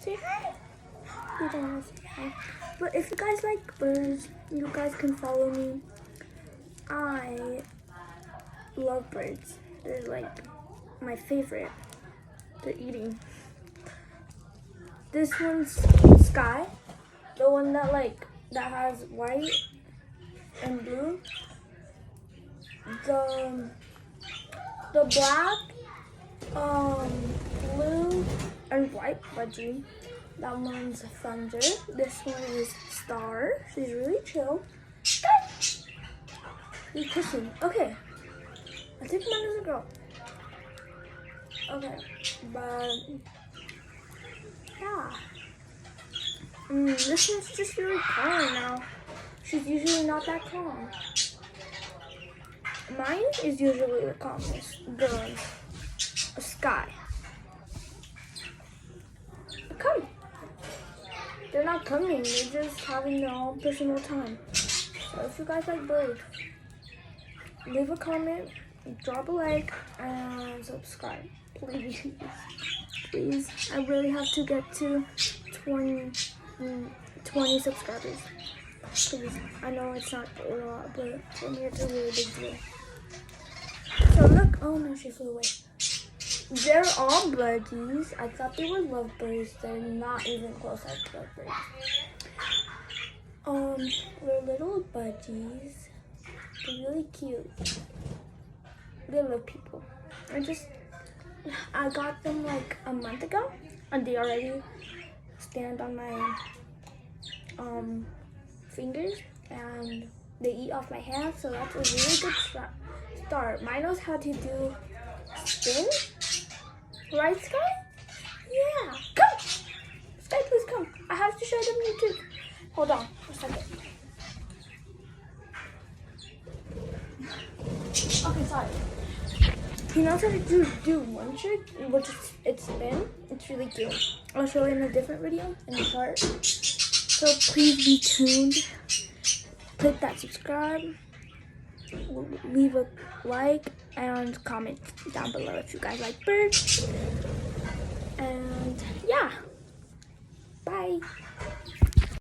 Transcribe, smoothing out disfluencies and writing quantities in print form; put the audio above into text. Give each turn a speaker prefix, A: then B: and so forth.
A: Say hi. You don't want to say hi. But if you guys like birds, you guys can follow me. I love birds. They're like my favorite. They're eating. This one's Sky. The one that has white and blue. The black, blue and white budgie. That one's Thunder. This one is Star. She's really chill. He's kissing. Okay. I think mine is a girl. Okay. But yeah. This one's just really calm now. She's usually not that calm. Mine is usually the calmest. The Sky. Come. They're not coming. They're just having their own personal time. So if you guys like birds, leave a comment, drop a like, and subscribe. Please. Please. I really have to get to 20 subscribers. Please. I know it's not a lot, but for me it's a really big deal. So look. Oh no, she flew away. They're all budgies. I thought they were lovebirds. They're not even close as lovebirds. They're little budgies. They're really cute. They love people. I got them like a month ago, and they already stand on my fingers, and they eat off my hands. So that's a really good start. Mine knows how to do spin. Right, Sky? Yeah. Come! Sky, please come. I have to show them you too. Hold on a second. Okay, sorry. He knows how to do one trick, which is it's spin. It's really cute. I'll show you in a different video in the part. So please be tuned. Click that subscribe. Leave a like and comment down below if you guys like birds. And yeah, bye.